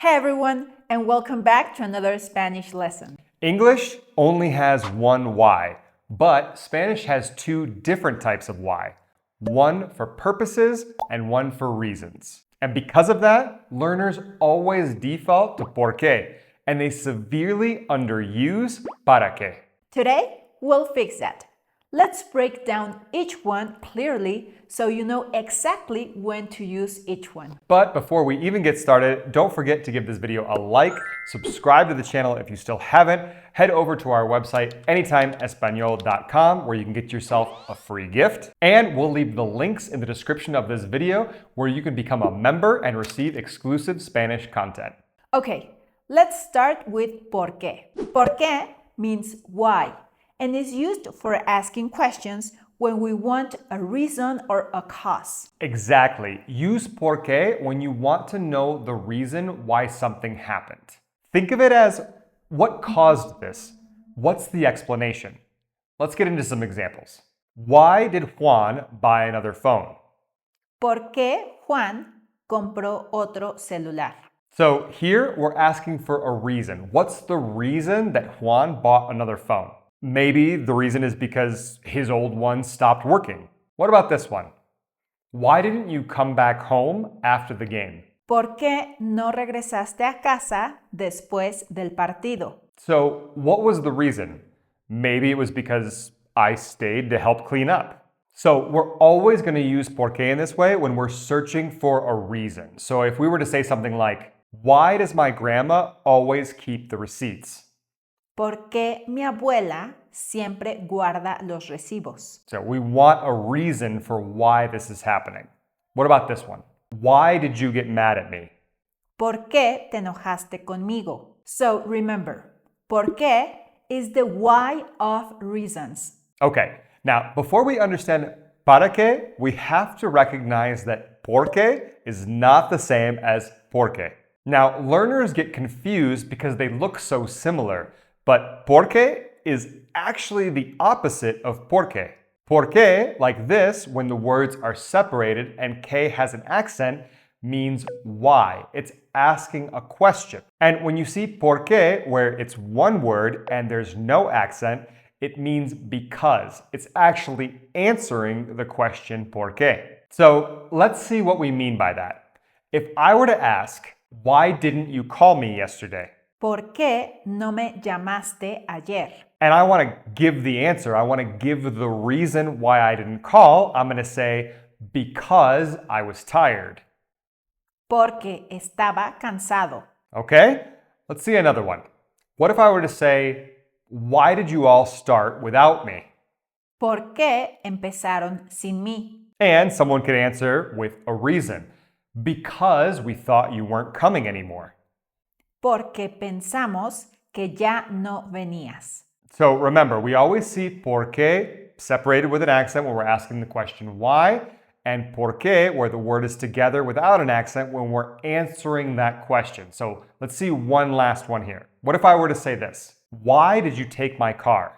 Hey everyone, and welcome back to another Spanish lesson. English only has one Y, but Spanish has two different types of Y. One for purposes and one for reasons. And because of that, learners always default to porque, and they severely underuse para que. Today, we'll fix that. Let's break down each one clearly so you know exactly when to use each one. But before we even get started, don't forget to give this video a like, subscribe to the channel if you still haven't, head over to our website anytimeespanol.com where you can get yourself a free gift, and we'll leave the links in the description of this video where you can become a member and receive exclusive Spanish content. Okay, let's start with porque. Porque means why and is used for asking questions when we want a reason or a cause. Exactly. Use porque when you want to know the reason why something happened. Think of it as what caused this? What's the explanation? Let's get into some examples. Why did Juan buy another phone? ¿Por qué Juan compró otro celular? So here we're asking for a reason. What's the reason that Juan bought another phone? Maybe the reason is because his old one stopped working. What about this one? Why didn't you come back home after the game? ¿Por qué no regresaste a casa después del partido? So what was the reason? Maybe it was because I stayed to help clean up. So we're always going to use porque in this way when we're searching for a reason. So if we were to say something like, why does my grandma always keep the receipts? ¿Por qué mi abuela siempre guarda los recibos? So we want a reason for why this is happening. What about this one? Why did you get mad at me? ¿Por qué te enojaste conmigo? So remember, ¿por qué is the why of reasons. Okay, now before we understand para qué, we have to recognize that porque is not the same as porque. Now, learners get confused because they look so similar, but porque is actually the opposite of porque. Porque, like this, when the words are separated and que has an accent, means why. It's asking a question. And when you see porque, where it's one word and there's no accent, it means because. It's actually answering the question porque. So let's see what we mean by that. If I were to ask, why didn't you call me yesterday? ¿Por qué no me llamaste ayer? And I want to give the answer. I want to give the reason why I didn't call. I'm going to say, because I was tired. Porque estaba cansado. Okay? Let's see another one. What if I were to say, why did you all start without me? ¿Por qué empezaron sin mí? And someone could answer with a reason. Because we thought you weren't coming anymore. Porque pensamos que ya no venías. So remember, we always see porque separated with an accent when we're asking the question why, and porque where the word is together without an accent when we're answering that question. So let's see one last one here. What if I were to say this? Why did you take my car?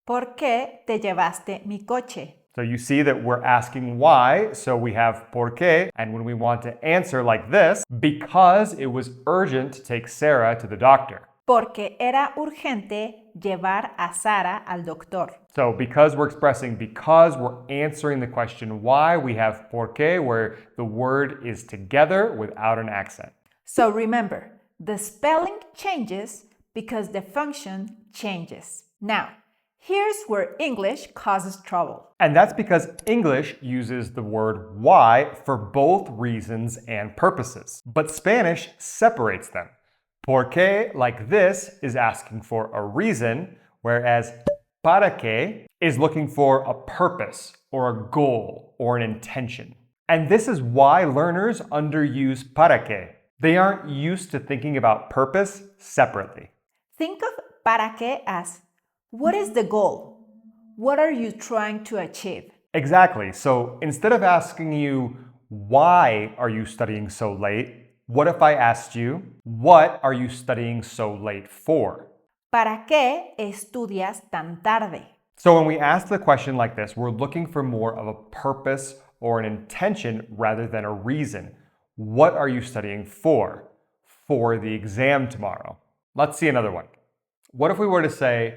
¿Por qué te llevaste mi coche? So you see that we're asking why, so we have porque, and when we want to answer like this, because it was urgent to take Sarah to the doctor. Porque era urgente llevar a Sara al doctor. So because we're expressing because, we're answering the question why, we have porque where the word is together without an accent. So remember, the spelling changes because the function changes. Now, here's where English causes trouble. And that's because English uses the word why for both reasons and purposes. But Spanish separates them. Porque, like this, is asking for a reason, whereas para que is looking for a purpose or a goal or an intention. And this is why learners underuse para que. They aren't used to thinking about purpose separately. Think of para que as, what is the goal? What are you trying to achieve? Exactly. So instead of asking you, why are you studying so late? What if I asked you, what are you studying so late for? ¿Para qué estudias tan tarde? So when we ask the question like this, we're looking for more of a purpose or an intention rather than a reason. What are you studying for? for the exam tomorrow. Let's see another one. What if we were to say,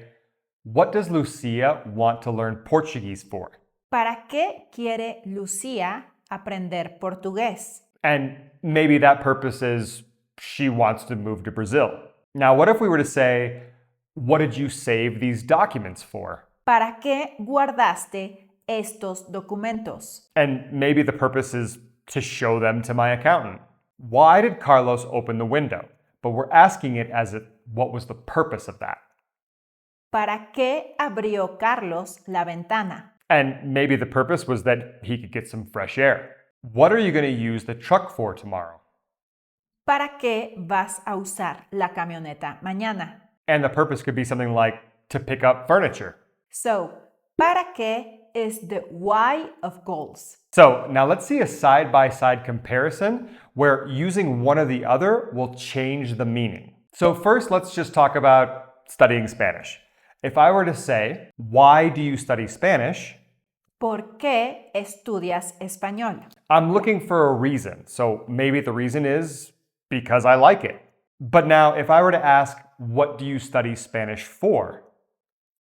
what does Lucia want to learn Portuguese for? ¿Para qué quiere Lucía aprender portugués? And maybe that purpose is she wants to move to Brazil. Now, what if we were to say, what did you save these documents for? ¿Para qué guardaste estos documentos? And maybe the purpose is to show them to my accountant. Why did Carlos open the window? But we're asking it as if, what was the purpose of that? ¿Para qué abrió Carlos la ventana? And maybe the purpose was that he could get some fresh air. What are you going to use the truck for tomorrow? ¿Para qué vas a usar la camioneta mañana? And the purpose could be something like to pick up furniture. So, ¿para qué is the why of goals? So now let's see a side-by-side comparison where using one or the other will change the meaning. So first, let's just talk about studying Spanish. If I were to say, why do you study Spanish? ¿Por qué estudias español? I'm looking for a reason. So maybe the reason is because I like it. But now if I were to ask, what do you study Spanish for?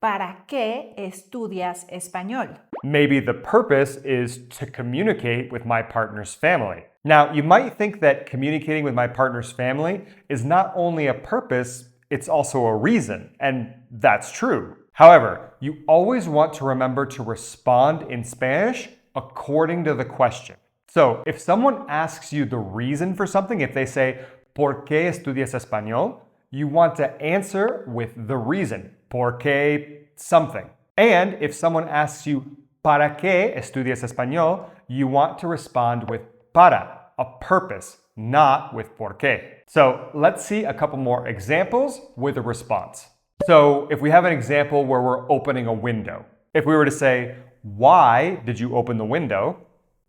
¿Para qué estudias español? Maybe the purpose is to communicate with my partner's family. Now, you might think that communicating with my partner's family is not only a purpose, it's also a reason, and that's true. However, you always want to remember to respond in Spanish according to the question. So, if someone asks you the reason for something, if they say, ¿Por qué estudias español?, you want to answer with the reason, ¿por qué something? And if someone asks you, ¿Para qué estudias español?, you want to respond with para, a purpose, not with por qué. So let's see a couple more examples with a response. So if we have an example where we're opening a window, if we were to say, why did you open the window?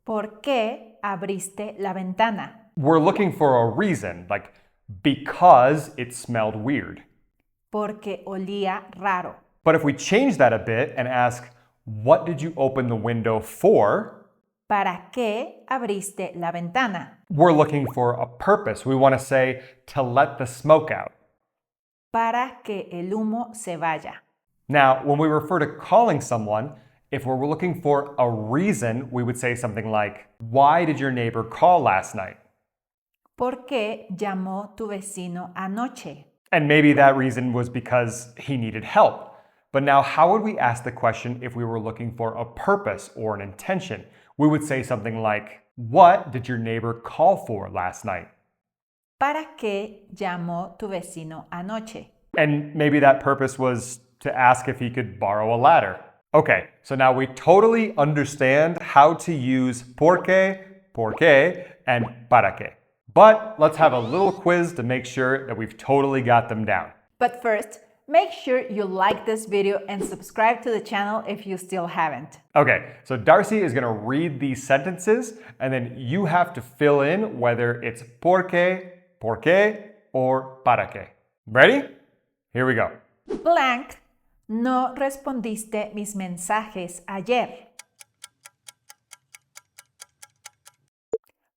¿Por qué abriste la ventana? We're looking for a reason, like because it smelled weird. Porque olía raro. But if we change that a bit and ask, what did you open the window for? ¿Para qué abriste la ventana? We're looking for a purpose. We want to say to let the smoke out. Para que el humo se vaya. Now, when we refer to calling someone, if we're looking for a reason, we would say something like, why did your neighbor call last night? ¿Por qué llamó tu vecino anoche? And maybe that reason was because he needed help. But now, how would we ask the question if we were looking for a purpose or an intention? We would say something like, what did your neighbor call for last night? ¿Para qué llamó tu vecino anoche? And maybe that purpose was to ask if he could borrow a ladder. Okay, so now we totally understand how to use porque, and para qué. But let's have a little quiz to make sure that we've totally got them down. But first, make sure you like this video and subscribe to the channel if you still haven't. Okay, so Darcy is going to read these sentences, and then you have to fill in whether it's porque, or para qué. Ready? Here we go. Blank, no respondiste mis mensajes ayer.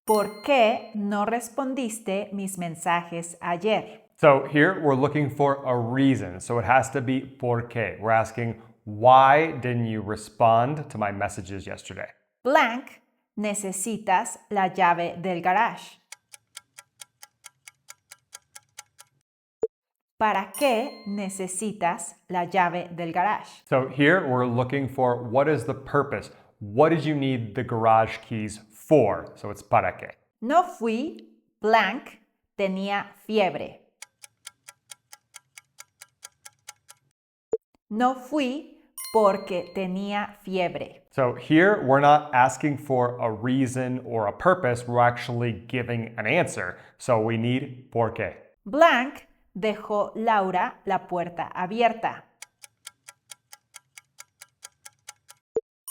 ¿Por qué no respondiste mis mensajes ayer? So here we're looking for a reason, so it has to be porque. We're asking, why didn't you respond to my messages yesterday? Blank, necesitas la llave del garage. ¿Para qué necesitas la llave del garage? So here we're looking for what is the purpose? What did you need the garage keys for? So it's para qué. No fui, blank, tenía fiebre. No fui porque tenía fiebre. So here we're not asking for a reason or a purpose, we're actually giving an answer. So we need por qué. Blank dejó Laura la puerta abierta.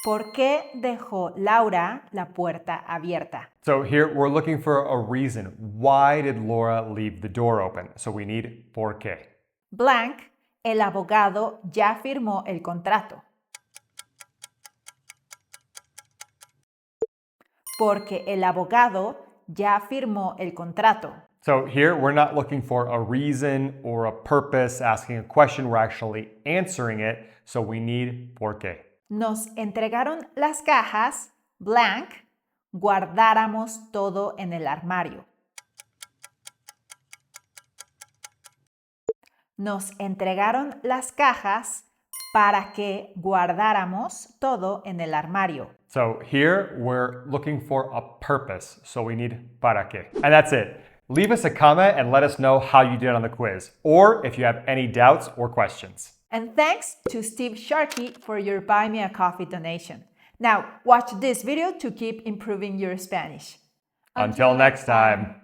¿Por qué dejó Laura la puerta abierta? So here we're looking for a reason. Why did Laura leave the door open? So we need por qué. Blank, el abogado ya firmó el contrato. Porque el abogado ya firmó el contrato. So here we're not looking for a reason or a purpose, asking a question, we're actually answering it, so we need porque. Nos entregaron las cajas, blank, guardáramos todo en el armario. Nos entregaron las cajas para que guardáramos todo en el armario. So here we're looking for a purpose, so we need para qué. And that's it. Leave us a comment and let us know how you did on the quiz, or if you have any doubts or questions. And thanks to Steve Sharkey for your Buy Me a Coffee donation. Now, watch this video to keep improving your Spanish. Until next time.